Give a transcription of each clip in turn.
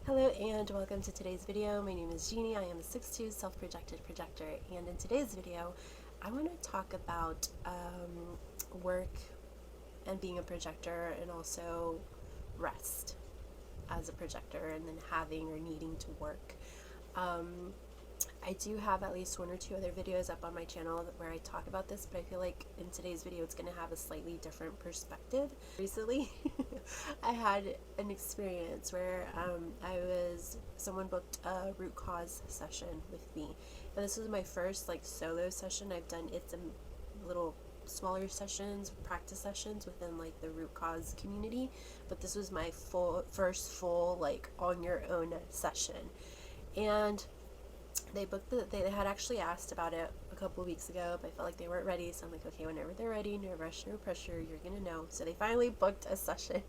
Hello and welcome to today's video. My name is Jeannie. I am a 6'2" self-projected projector, and in today's video I want to talk about work and being a projector, and also rest as a projector, and then having or needing to work. I do have at least one or two other videos up on my channel where I talk about this, but I feel like in today's video it's going to have a slightly different perspective. Recently I had an experience where someone booked a root cause session with me, and this was my first solo session. I've done some little smaller sessions, practice sessions within the root cause community, but this was my first full on your own session. And they had actually asked about it a couple of weeks ago, but I felt like they weren't ready, so I'm like, okay, whenever they're ready, no rush, no pressure, you're gonna know. So they finally booked a session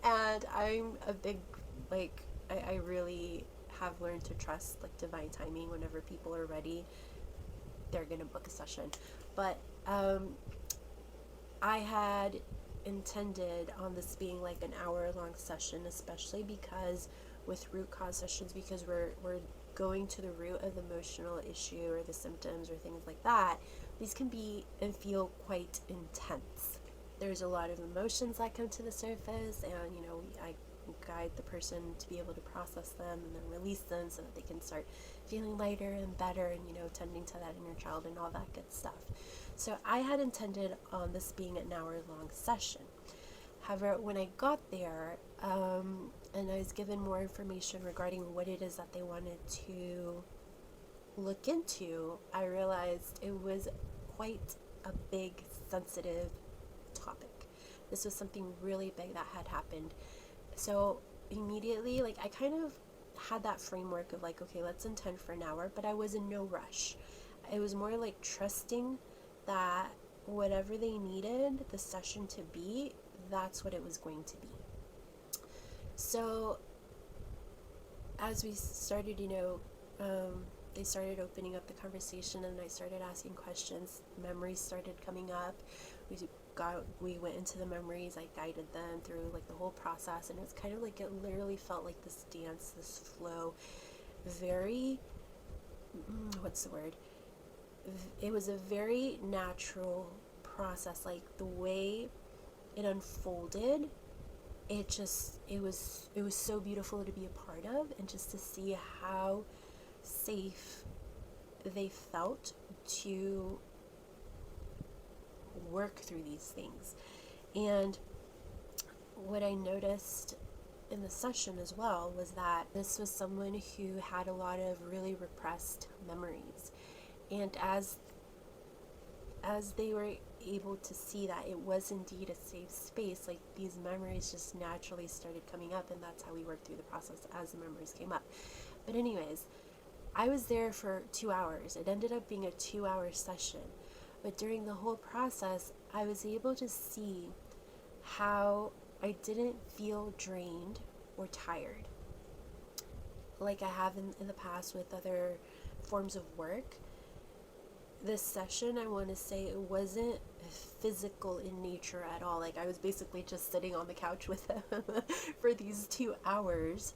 and I'm a big I really have learned to trust divine timing. Whenever people are ready, they're gonna book a session. But I had intended on this being an hour-long session, especially because with root cause sessions, because we're going to the root of the emotional issue or the symptoms or things like that, these can be and feel quite intense. There's a lot of emotions that come to the surface, and I guide the person to be able to process them and then release them so that they can start feeling lighter and better, and tending to that inner child and all that good stuff. So I had intended on this being an hour-long session. However, when I got there, and I was given more information regarding what it is that they wanted to look into, I realized it was quite a big, sensitive topic. This was something really big that had happened. So immediately, I kind of had that framework of okay, let's intend for an hour, but I was in no rush. It was more trusting that whatever they needed the session to be, that's what it was going to be. So as we started, they started opening up the conversation, and I started asking questions. Memories started coming up. We went into the memories. I guided them through the whole process, and it's kind of it literally felt like this dance, this flow, very what's the word? It was a very natural process. The way it unfolded, it was so beautiful to be a part of, and just to see how safe they felt to work through these things. And what I noticed in the session as well was that this was someone who had a lot of really repressed memories, and as they were able to see that it was indeed a safe space, these memories just naturally started coming up, and that's how we worked through the process as the memories came up. But anyways, I was there for 2 hours. It ended up being a 2-hour session, but during the whole process I was able to see how I didn't feel drained or tired like I have in the past with other forms of work. This session, I want to say, it wasn't physical in nature at all. I was basically just sitting on the couch with them for these 2 hours,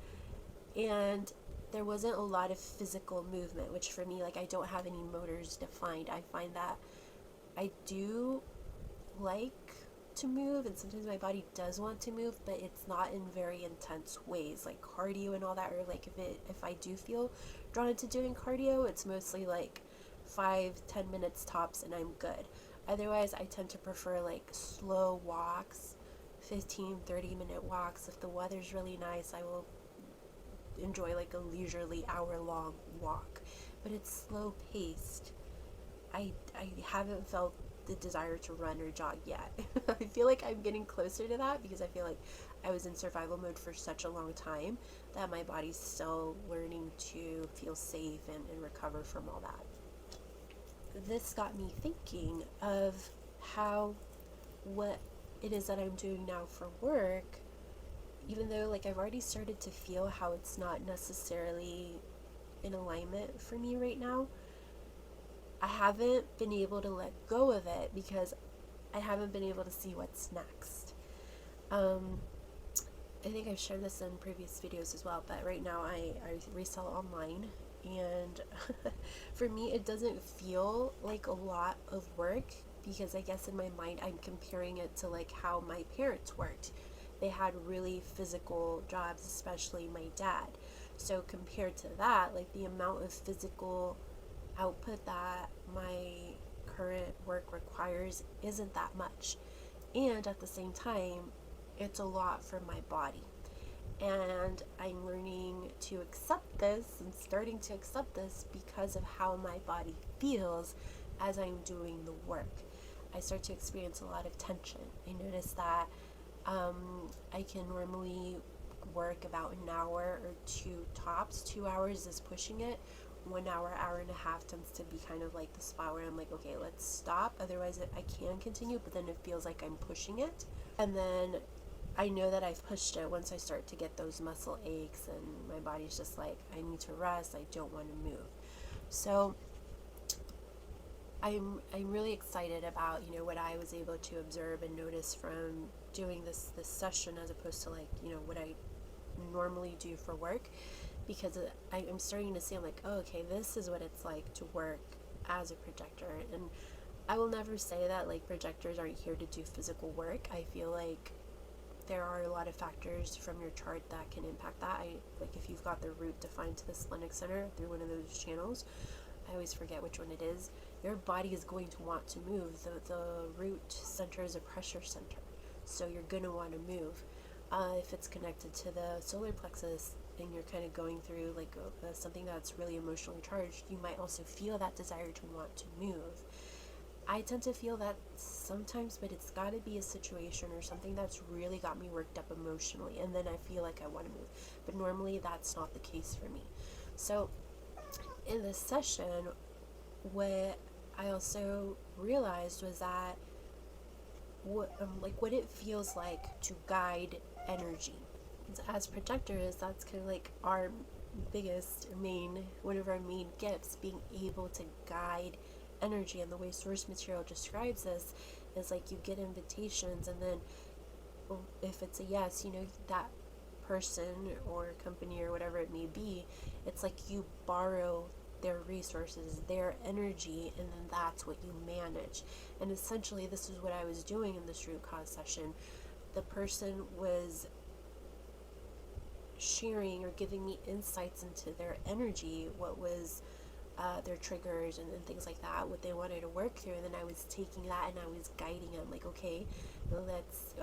and there wasn't a lot of physical movement, which for me, I don't have any motors defined. I find that I do like to move, and sometimes my body does want to move, but it's not in very intense ways like cardio and all that, or if I do feel drawn to doing cardio, it's mostly 5-10 minutes tops and I'm good. Otherwise, I tend to prefer slow walks, 15-30 minute walks. If the weather's really nice, I will enjoy a leisurely hour-long walk, but it's slow paced. I haven't felt the desire to run or jog yet. I feel like I'm getting closer to that, because I feel like I was in survival mode for such a long time that my body's still learning to feel safe and recover from all that. This got me thinking of how what it is that I'm doing now for work, even though I've already started to feel how it's not necessarily in alignment for me right now, I haven't been able to let go of it because I haven't been able to see what's next. I think I've shared this in previous videos as well, but right now I resell online, and for me it doesn't feel like a lot of work, because I guess in my mind I'm comparing it to like how my parents worked. They had really physical jobs, especially my dad. So compared to that, like the amount of physical output that my current work requires isn't that much. And at the same time, it's a lot for my body. And I'm learning to accept this and starting to accept this because of how my body feels as I'm doing the work. I start to experience a lot of tension. I notice that I can normally work about an hour or two tops. 2 hours is pushing it. 1 hour, hour and a half tends to be kind of like the spot where I'm like, okay, let's stop. Otherwise, I can continue, but then it feels like I'm pushing it. And then I know that I've pushed it once I start to get those muscle aches, and my body's just like, I need to rest. I don't want to move. So I'm really excited about, you know, what I was able to observe and notice from doing this session, as opposed to like, you know, what I normally do for work, because I'm starting to see, I'm like, oh, okay, this is what it's like to work as a projector. And I will never say that like projectors aren't here to do physical work. I feel like there are a lot of factors from your chart that can impact that. Like if you've got the root defined to the splenic center through one of those channels, I always forget which one it is, your body is going to want to move. The root center is a pressure center, so you're going to want to move. If it's connected to the solar plexus and you're kind of going through like something that's really emotionally charged, you might also feel that desire to want to move. I tend to feel that sometimes, but it's got to be a situation or something that's really got me worked up emotionally, and then I feel like I want to move. But normally that's not the case for me. So in this session, what I also realized was that what it feels like to guide energy. As projectors, that's kind of like our one of our main gifts, being able to guide energy. And the way source material describes this is like you get invitations, and then if it's a yes, you know, that person or company or whatever it may be, it's like you borrow their resources, their energy, and then that's what you manage. And essentially this is what I was doing in this root cause session. The person was sharing or giving me insights into their energy, what was their triggers and things like that, what they wanted to work through. And then I was taking that and I was guiding them, like, okay, let's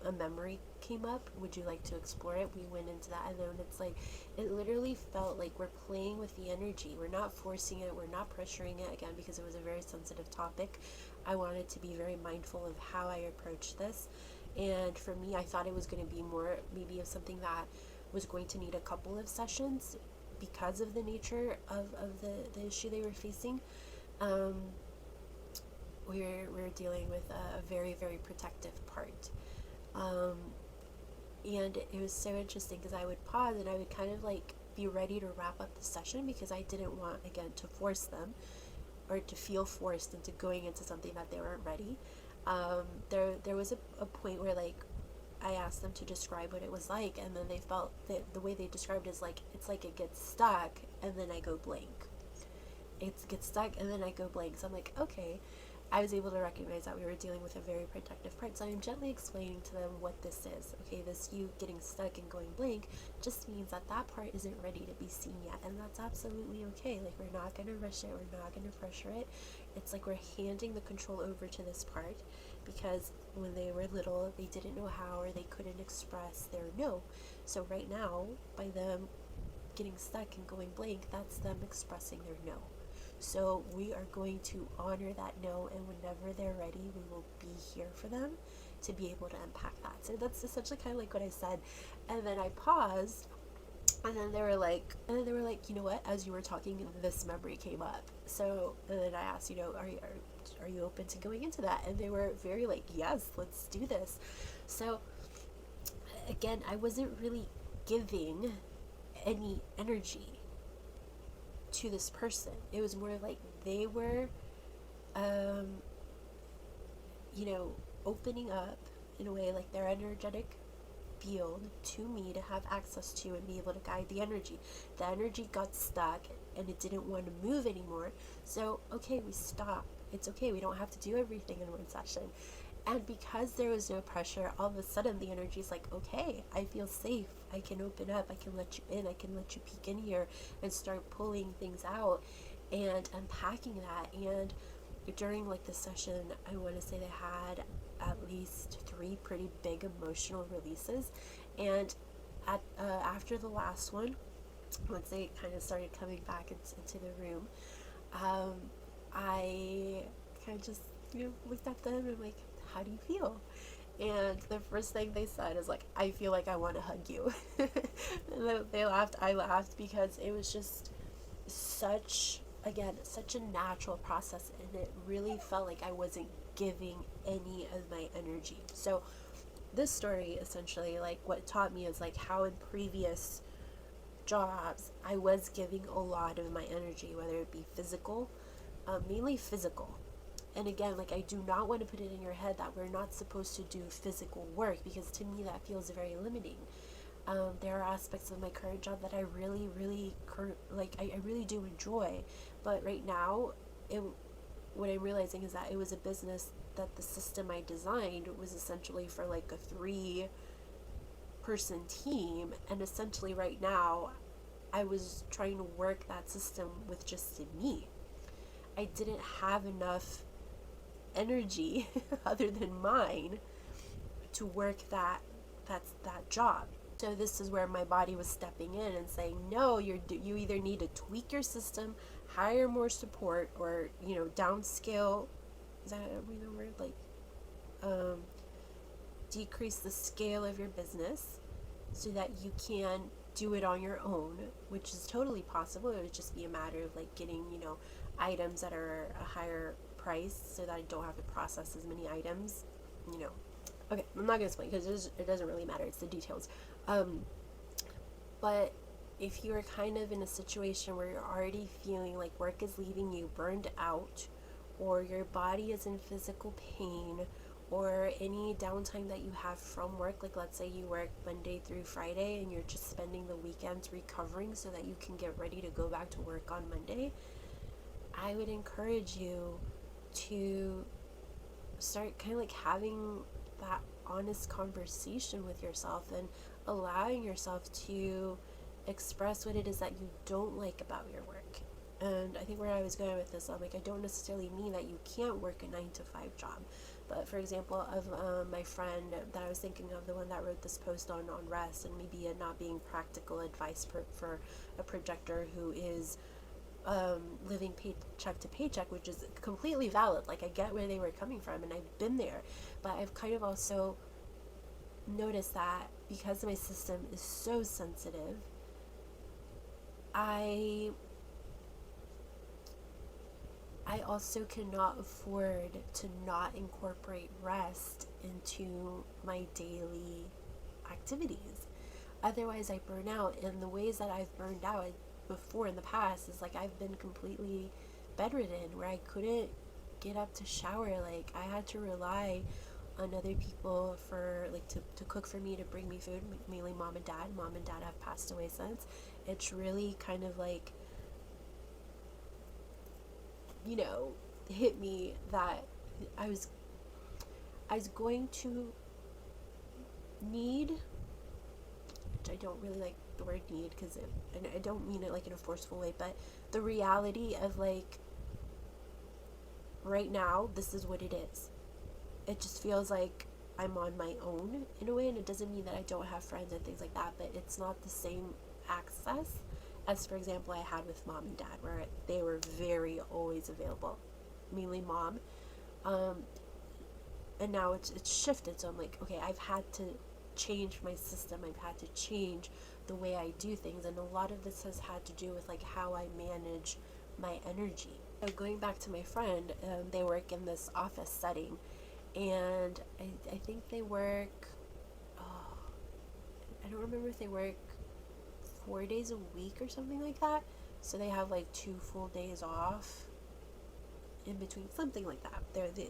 a memory came up, would you like to explore it? We went into that, and then it's like it literally felt like we're playing with the energy. We're not forcing it, we're not pressuring it, again, because it was a very sensitive topic. I wanted to be very mindful of how I approached this. And for me, I thought it was going to be more maybe of something that was going to need a couple of sessions because of the nature of the issue they were facing. We're dealing with a very, very protective part. And it was so interesting because I would pause and I would kind of like be ready to wrap up the session, because I didn't want, again, to force them or to feel forced into going into something that they weren't ready. There was a point where like I asked them to describe what it was like, and then they felt that the way they described it is like, it's like it gets stuck and then I go blank. It gets stuck and then I go blank. So I'm like, okay. I was able to recognize that we were dealing with a very protective part. So I'm gently explaining to them what this is. Okay, this you getting stuck and going blank just means that that part isn't ready to be seen yet. And that's absolutely okay. Like, we're not going to rush it. We're not going to pressure it. It's like we're handing the control over to this part, because when they were little, they didn't know how, or they couldn't express their no. So right now, by them getting stuck and going blank, that's them expressing their no. So we are going to honor that no, and whenever they're ready, we will be here for them to be able to unpack that. So that's essentially kind of like what I said. And then I paused, and then they were like, you know what, as you were talking, this memory came up. So, and then I asked, you know, are you open to going into that? And they were very like, yes, let's do this. So again, I wasn't really giving any energy to this person. It was more like they were you know, opening up in a way, like their energetic field to me to have access to and be able to guide the energy. The energy got stuck and it didn't want to move anymore. So, okay, we stop. It's okay. We don't have to do everything in one session. And because there was no pressure, all of a sudden the energy is like, okay, I feel safe. I can open up. I can let you in. I can let you peek in here and start pulling things out and unpacking that. And during like the session, I want to say they had at least 3 pretty big emotional releases. And after the last one, once they kind of started coming back into the room, I kind of just, looked at them and like, how do you feel? And the first thing they said is like, I feel like I want to hug you. And they laughed. I laughed because it was just such a natural process, and it really felt like I wasn't giving any of my energy. So this story essentially, like, what it taught me is like how in previous jobs I was giving a lot of my energy, whether it be physical, mainly physical. And again, like, I do not want to put it in your head that we're not supposed to do physical work, because to me that feels very limiting. There are aspects of my current job that I really, really, I really do enjoy. But right now, what I'm realizing is that it was a business that the system I designed was essentially for like a 3-person team. And essentially right now, I was trying to work that system with just me. I didn't have enough energy other than mine to work that job. So this is where my body was stepping in and saying, no, you either need to tweak your system, hire more support, or downscale. Is that a word? Like, decrease the scale of your business so that you can do it on your own, which is totally possible. It would just be a matter of like getting items that are a higher price so that I don't have to process as many items. Okay, I'm not gonna explain because it doesn't really matter. It's the details. But if you're kind of in a situation where you're already feeling like work is leaving you burned out, or your body is in physical pain, or any downtime that you have from work, like let's say you work Monday through Friday and you're just spending the weekends recovering so that you can get ready to go back to work on Monday, I would encourage you to start kind of like having that honest conversation with yourself and allowing yourself to express what it is that you don't like about your work. And I think where I was going with this, I'm like, I don't necessarily mean that you can't work a 9-to-5 job. But for example, of my friend that I was thinking of, the one that wrote this post on rest and maybe it not being practical advice for a projector who is living paycheck to paycheck, which is completely valid. Like, I get where they were coming from and I've been there, but I've kind of also noticed that because my system is so sensitive, I also cannot afford to not incorporate rest into my daily activities. Otherwise I burn out, and the ways that I've burned out before in the past is like I've been completely bedridden, where I couldn't get up to shower. Like, I had to rely on other people for like to cook for me, to bring me food, mainly mom and dad. Mom and dad have passed away since. It's really kind of like hit me that I was going to need, which I don't really like the word need because I don't mean it like in a forceful way, but the reality of like right now, this is what it is. It just feels like I'm on my own in a way, and it doesn't mean that I don't have friends and things like that, but it's not the same access as, for example, I had with mom and dad, where they were very always available, mainly mom. And now it's shifted, so I'm like, okay, I've had to change my system. I've had to change the way I do things, and a lot of this has had to do with like how I manage my energy. So going back to my friend, they work in this office setting, and I think they work, I don't remember if they work 4 days a week or something like that. So they have like 2 full days off in between, something like that.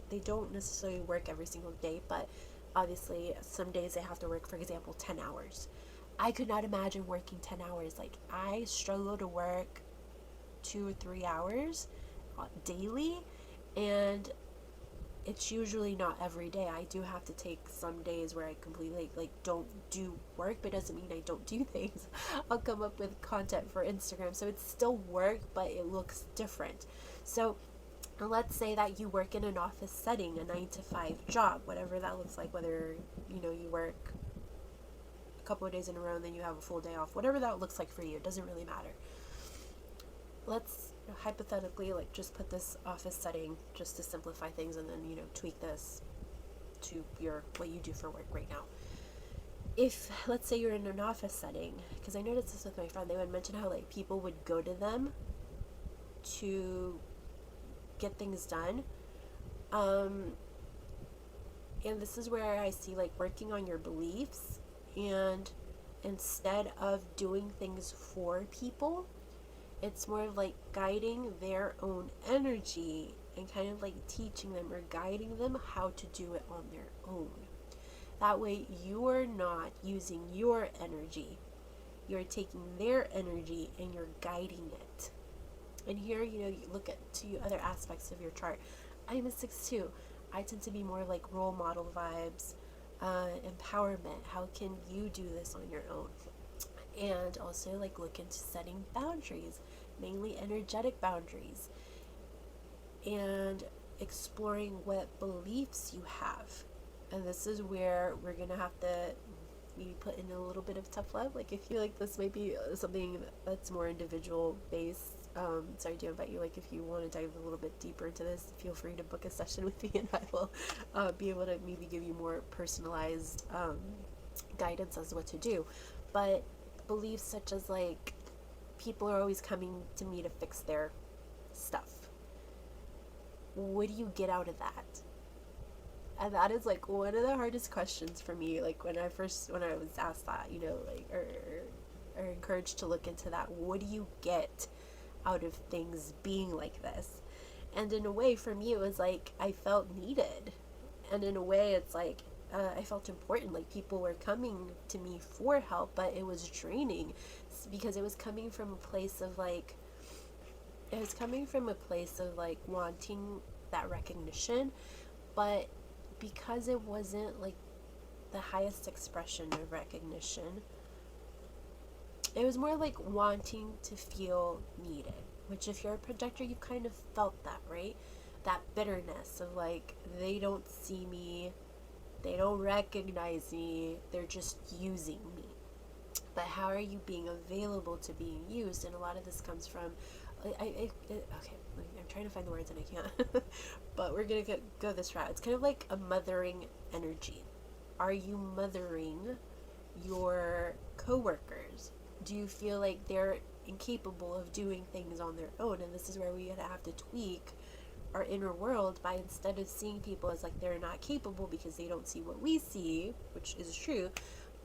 They don't necessarily work every single day, but Obviously, some days I have to work, for example, 10 hours. I could not imagine working 10 hours. Like, I struggle to work 2 or 3 hours daily, and it's usually not every day. I do have to take some days where I completely like don't do work, but it doesn't mean I don't do things. I'll come up with content for Instagram, so it's still work, but it looks different. So let's say that you work in an office setting, a 9 to 5 job, whatever that looks like, whether you work a couple of days in a row and then you have a full day off, whatever that looks like for you, it doesn't really matter. Let's hypothetically like just put this office setting just to simplify things, and then tweak this to your what you do for work right now. If let's say you're in an office setting, because I noticed this with my friend, they would mention how like people would go to them to get things done, and this is where I see like working on your beliefs, and instead of doing things for people, it's more of like guiding their own energy and kind of like teaching them or guiding them how to do it on their own. That way you are not using your energy. You're taking their energy and you're guiding it. And here, you look at two other aspects of your chart. I'm a 6-2. I tend to be more like role model vibes, empowerment. How can you do this on your own? And also like look into setting boundaries, mainly energetic boundaries, and exploring what beliefs you have. And this is where we're gonna have to maybe put in a little bit of tough love. Like, if you like, this might be something that's more individual based. So I do invite you, like, if you want to dive a little bit deeper into this, feel free to book a session with me, and I will be able to maybe give you more personalized guidance as to what to do. But beliefs such as like people are always coming to me to fix their stuff. What do you get out of that? And that is like one of the hardest questions for me. Like when I was asked that, like or encouraged to look into that. What do you get out of things being like this? And in a way, for me, it was like I felt needed, and in a way, it's like I felt important. Like people were coming to me for help, but it was draining because it was coming from a place of like wanting that recognition, but because it wasn't like the highest expression of recognition, it was more like wanting to feel needed, which if you're a projector, you kind of felt that, right? That bitterness of like, they don't see me, they don't recognize me, they're just using me. But how are you being available to being used? And a lot of this comes from, okay, I'm trying to find the words and I can't, but we're going to go this route. It's kind of like a mothering energy. Are you mothering your coworkers? Do you feel like they're incapable of doing things on their own? And this is where we have to tweak our inner world by, instead of seeing people as like they're not capable because they don't see what we see, which is true,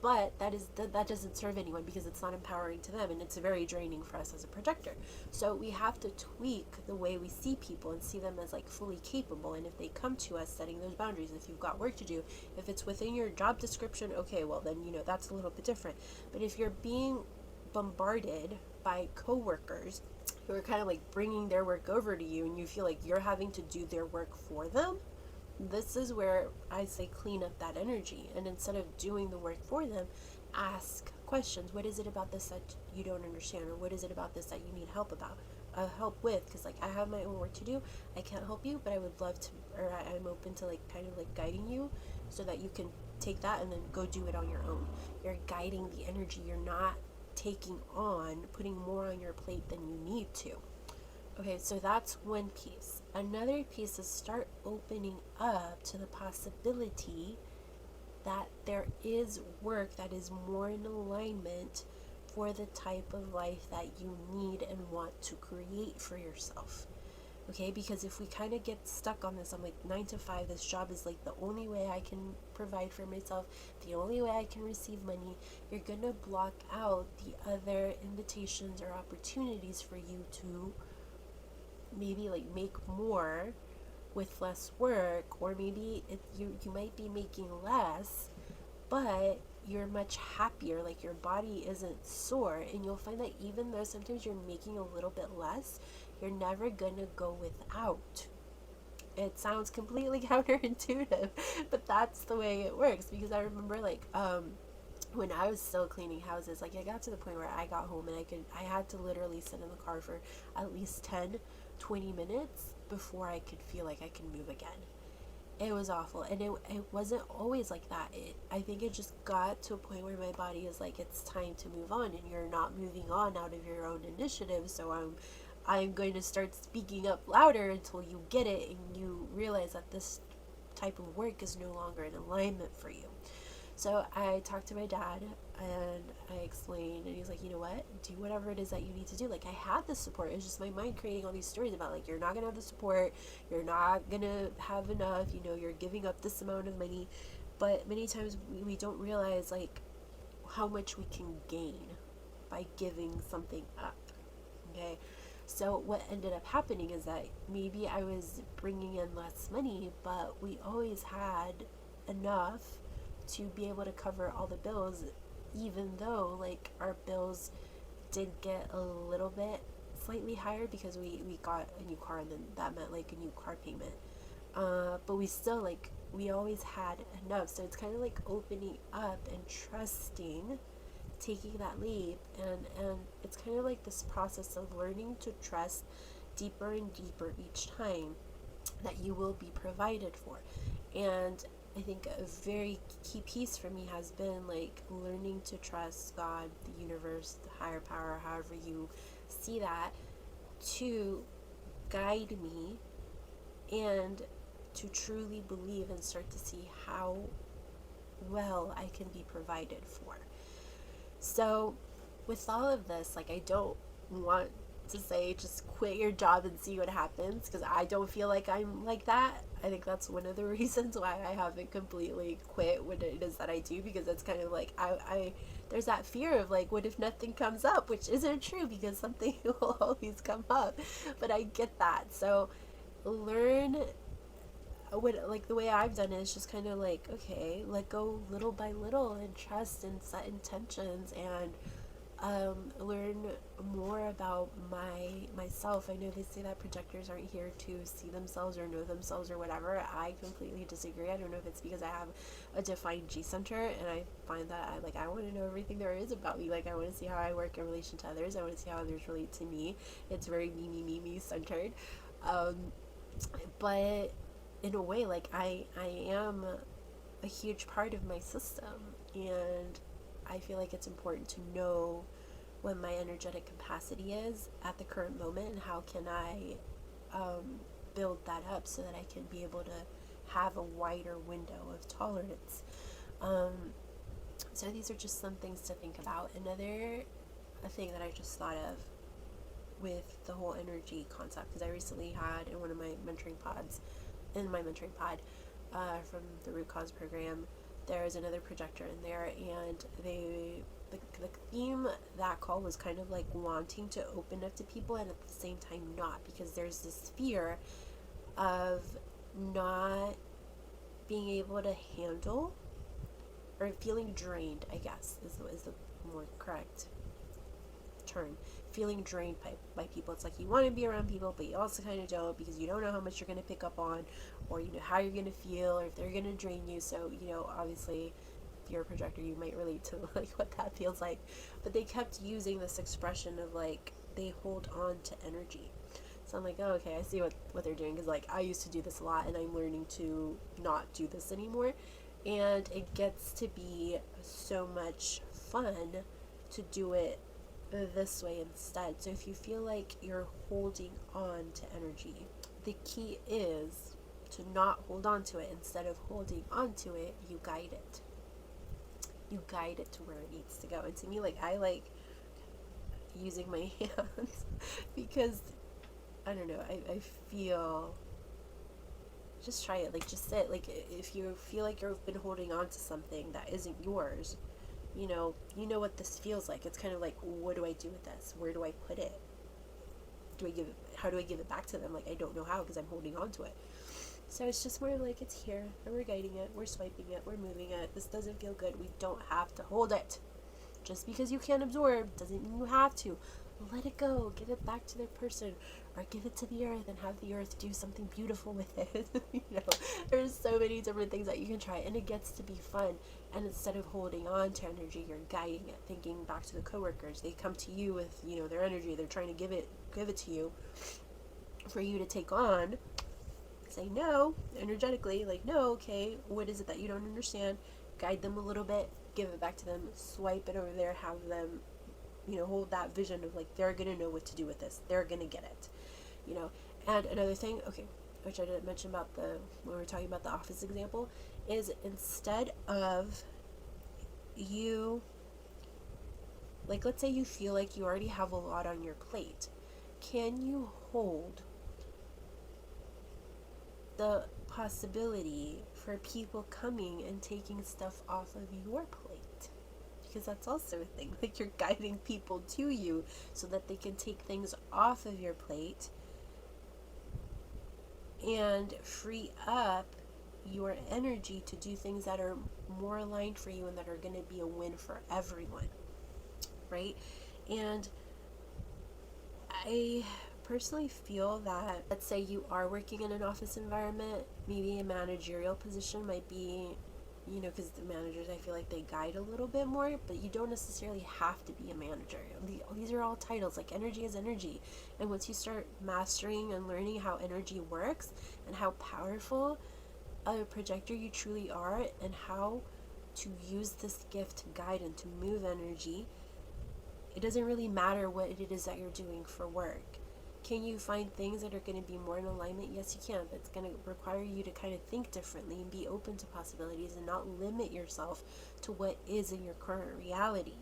but that doesn't serve anyone because it's not empowering to them, and it's very draining for us as a projector. So we have to tweak the way we see people and see them as like fully capable. And if they come to us, setting those boundaries. If you've got work to do, if it's within your job description, okay, well then that's a little bit different. But if you're being bombarded by coworkers who are kind of like bringing their work over to you, and you feel like you're having to do their work for them, this is where I say clean up that energy. And instead of doing the work for them, ask questions. What is it about this that you don't understand? Or what is it about this that you need help with? Because like I have my own work to do. I can't help you, but I would love to, or I'm open to like kind of like guiding you so that you can take that and then go do it on your own. You're guiding the energy. You're not putting more on your plate than you need to. Okay, so that's one piece. Another piece is start opening up to the possibility that there is work that is more in alignment for the type of life that you need and want to create for yourself. Okay, because if we kind of get stuck on this, I'm like 9 to 5, this job is like the only way I can provide for myself, the only way I can receive money, you're gonna block out the other invitations or opportunities for you to maybe like make more with less work, or maybe you might be making less, but you're much happier, like your body isn't sore. And you'll find that even though sometimes you're making a little bit less, you're never gonna go without. It sounds completely counterintuitive, but that's the way it works. Because I remember, like, when I was still cleaning houses, like, I got to the point where I got home and I had to literally sit in the car for at least 10-20 minutes before I could feel like I could move again. It was awful. And it wasn't always like that. I think it just got to a point where my body is like, it's time to move on, and you're not moving on out of your own initiative. So I'm going to start speaking up louder until you get it and you realize that this type of work is no longer in alignment for you. So I talked to my dad and I explained, and he's like, you know what? Do whatever it is that you need to do. Like, I had the support. It's just my mind creating all these stories about, like, you're not going to have the support. You're not going to have enough. You're giving up this amount of money. But many times we don't realize, like, how much we can gain by giving something up. Okay? So what ended up happening is that maybe I was bringing in less money, but we always had enough to be able to cover all the bills, even though, like, our bills did get a little bit slightly higher because we got a new car, and then that meant, like, a new car payment. But we still, like, we always had enough. So it's kind of like opening up and trusting, taking that leap, and it's kind of like this process of learning to trust deeper and deeper each time that you will be provided for. And I think a very key piece for me has been, like, learning to trust God, the universe, the higher power, however you see that, to guide me and to truly believe and start to see how well I can be provided for. So with all of this, like, I don't want to say just quit your job and see what happens, because I don't feel like I'm like that. I think that's one of the reasons why I haven't completely quit what it is that I do, because it's kind of like I there's that fear of, like, what if nothing comes up, which isn't true, because something will always come up. But I get that. So learn what, like, the way I've done it is just kind of like, okay, let go little by little and trust and set intentions, and learn more about myself. I know they say that projectors aren't here to see themselves or know themselves or whatever. I completely disagree. I don't know if it's because I have a defined G center, and I find that I want to know everything there is about me. Like, I want to see how I work in relation to others. I want to see how others relate to me. It's very me centered. But in a way, like, I am a huge part of my system, and I feel like it's important to know what my energetic capacity is at the current moment, and how can I build that up so that I can be able to have a wider window of tolerance. So these are just some things to think about. Another thing that I just thought of with the whole energy concept, because I recently had in one of my mentoring pods, from the Root Cause program, there's another projector in there, and the theme that call was kind of like wanting to open up to people, and at the same time not, because there's this fear of not being able to handle, or feeling drained, I guess is the more correct term, feeling drained by people. It's like you want to be around people, but you also kind of don't, because you don't know how much you're going to pick up on, or how you're going to feel, or if they're going to drain you. So obviously, if you're a projector, you might relate to, like, what that feels like. But they kept using this expression of, like, they hold on to energy. So I'm like, oh, okay, I see what they're doing, because, like, I used to do this a lot, and I'm learning to not do this anymore. And it gets to be so much fun to do it this way instead. So if you feel like you're holding on to energy, the key is to not hold on to it. Instead of holding on to it, you guide it. You guide it to where it needs to go. And to me, like, I like using my hands because, I don't know, I feel, just try it. Like, just sit. Like, if you feel like you've been holding on to something that isn't yours, you know what this feels like. It's kind of like, what do I do with this? Where do I put it? How do I give it back to them? Like, I don't know how, because I'm holding on to it. So it's just more like it's here, and we're guiding it, we're swiping it, we're moving it. This doesn't feel good. We don't have to hold it. Just because you can't absorb doesn't mean you have to. Let it go. Give it back to the person, or give it to the earth and have the earth do something beautiful with it. There's so many different things that you can try, and it gets to be fun. And instead of holding on to energy, you're guiding it. Thinking back to the coworkers, they come to you with their energy. They're trying to give it to you for you to take on. Say no energetically, like, no, okay, what is it that you don't understand? Guide them a little bit, give it back to them, swipe it over there, have them hold that vision of like they're gonna know what to do with this, they're gonna get it. And another thing, okay, which I didn't mention about when we were talking about the office example, is instead of you, like, let's say you feel like you already have a lot on your plate, can you hold the possibility for people coming and taking stuff off of your plate? Because that's also a thing. Like, you're guiding people to you so that they can take things off of your plate and free up your energy to do things that are more aligned for you and that are going to be a win for everyone, right? And I personally feel that, let's say you are working in an office environment, maybe a managerial position might be, because the managers, I feel like they guide a little bit more, but you don't necessarily have to be a manager. These are all titles. Like, energy is energy. And once you start mastering and learning how energy works and how powerful a projector you truly are and how to use this gift to guide and to move energy, it doesn't really matter what it is that you're doing for work. Can you find things that are going to be more in alignment? Yes, you can, but it's going to require you to kind of think differently and be open to possibilities and not limit yourself to what is in your current reality.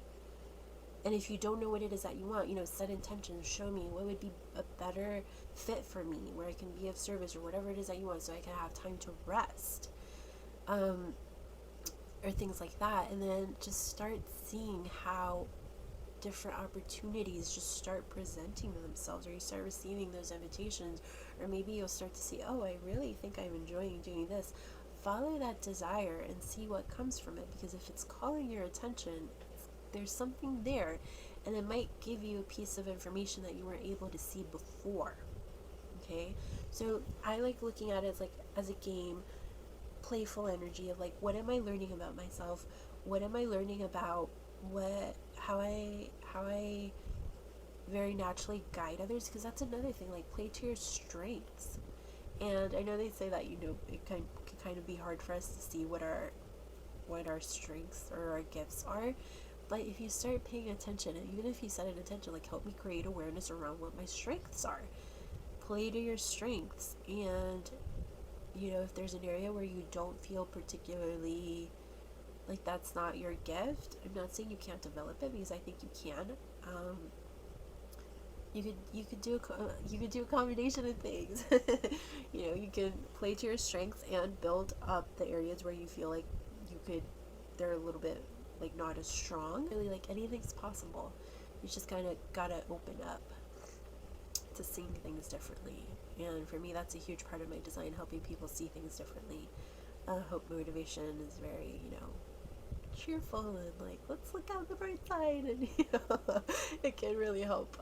And if you don't know what it is that you want, set intentions, show me what would be a better fit for me, where I can be of service, or whatever it is that you want, so I can have time to rest, or things like that. And then just start seeing how different opportunities just start presenting themselves, or you start receiving those invitations, or maybe you'll start to see, oh, I really think I'm enjoying doing this. Follow that desire and see what comes from it, because if it's calling your attention, there's something there, and it might give you a piece of information that you weren't able to see before. Okay, so I like looking at it as a game, playful energy of like, what am I learning about myself? What am I learning about how I very naturally guide others? Because that's another thing, like, play to your strengths. And I know they say that it can kind of be hard for us to see what our strengths or our gifts are, but if you start paying attention, and even if you set an intention like, help me create awareness around what my strengths are, play to your strengths. And if there's an area where you don't feel particularly like that's not your gift, I'm not saying you can't develop it, because I think you can. You could do a combination of things. You can play to your strengths and build up the areas where you feel like they're a little bit like not as strong. Really, like, anything's possible. You just kind of gotta open up to seeing things differently. And for me, that's a huge part of my design, helping people see things differently. Hope motivation is very, cheerful and like, let's look out the bright side, and it can really help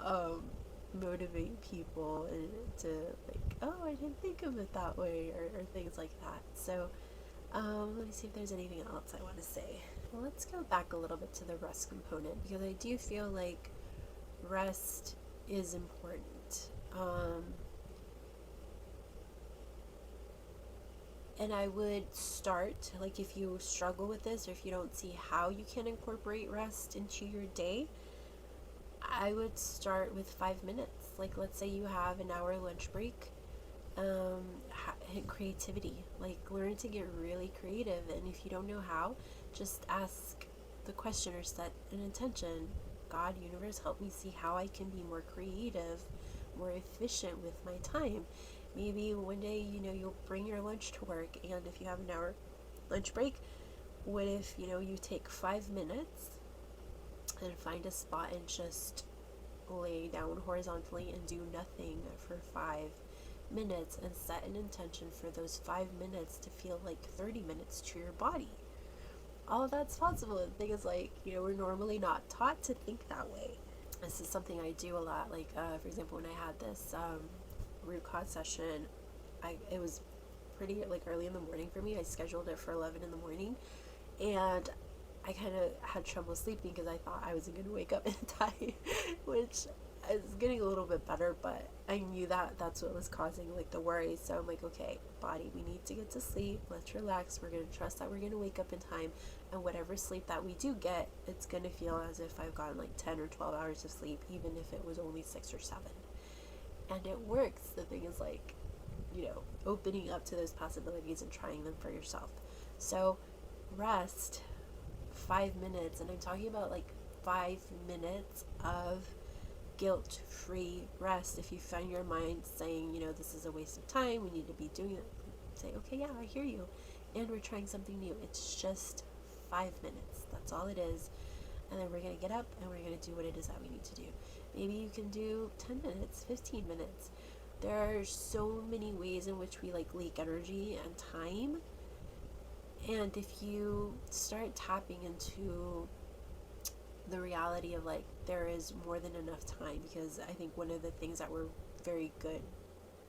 motivate people and to like, oh, I didn't think of it that way, or things like that. So let me see if there's anything else I want to say. Well, let's go back a little bit to the rest component, because I do feel like rest is important. And I would start, like, if you struggle with this, or if you don't see how you can incorporate rest into your day, I would start with 5 minutes. Like, let's say you have an hour lunch break. Creativity, like, learn to get really creative. And if you don't know how, just ask the question or set an intention. God, universe, help me see how I can be more creative, more efficient with my time. Maybe one day, you'll bring your lunch to work, and if you have an hour lunch break, what if, you take 5 minutes and find a spot and just lay down horizontally and do nothing for 5 minutes and set an intention for those 5 minutes to feel like 30 minutes to your body. All of that's possible. The thing is, like, we're normally not taught to think that way. This is something I do a lot. Like, for example, when I had this root cause session, it was pretty like early in the morning for me. I scheduled it for 11 in the morning, and I kind of had trouble sleeping because I thought I wasn't going to wake up in time, which is getting a little bit better, but I knew that that's what was causing like the worry. So I'm like, okay, body, we need to get to sleep. Let's relax. We're going to trust that we're going to wake up in time, and whatever sleep that we do get, it's going to feel as if I've gotten like 10 or 12 hours of sleep, even if it was only 6 or 7. And it works. The thing is, like, opening up to those possibilities and trying them for yourself. So rest 5 minutes, and I'm talking about like 5 minutes of guilt-free rest. If you find your mind saying, this is a waste of time, we need to be doing it, say, okay, yeah, I hear you, and we're trying something new. It's just 5 minutes. That's all it is. And then we're going to get up and we're going to do what it is that we need to do. Maybe you can do 10 minutes, 15 minutes. There are so many ways in which we like leak energy and time. And if you start tapping into the reality of like there is more than enough time, because I think one of the things that we're very good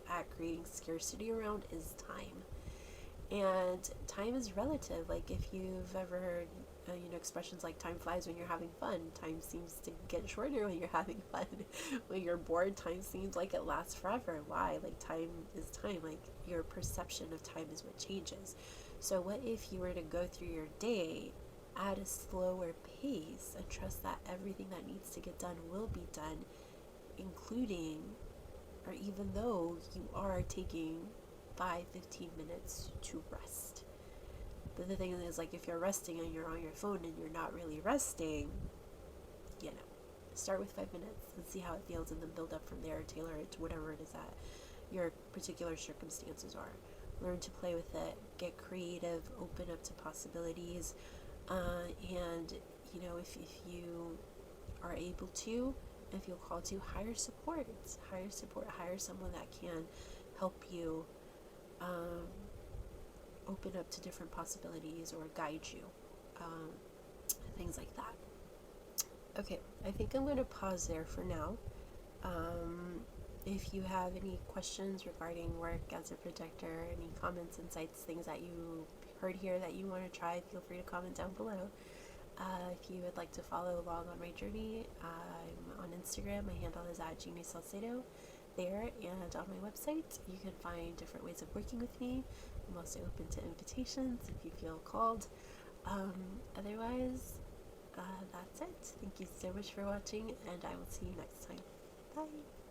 at creating scarcity around is time. And time is relative. Like, if you've ever heard expressions like time flies when you're having fun, time seems to get shorter when you're having fun. When you're bored, time seems like it lasts forever. Why? Like, time is time. Like, your perception of time is what changes. So what if you were to go through your day at a slower pace and trust that everything that needs to get done will be done, including, or even though you are taking 5-15 minutes to rest. But the thing is, like, if you're resting and you're on your phone and you're not really resting, start with 5 minutes and see how it feels, and then build up from there, tailor it to whatever it is that your particular circumstances are. Learn to play with it, get creative, open up to possibilities, and if you are able to, if you're called to, hire support, hire someone that can help you open up to different possibilities or guide you, things like that. Okay, I think I'm going to pause there for now. If you have any questions regarding work as a projector, any comments, insights, things that you heard here that you want to try, feel free to comment down below. If you would like to follow along on my journey, I'm on Instagram. My handle is at Jeannie Salcedo. There, and on my website you can find different ways of working with me. I'm also open to invitations if you feel called. Otherwise, that's it. Thank you so much for watching, and I will see you next time. Bye.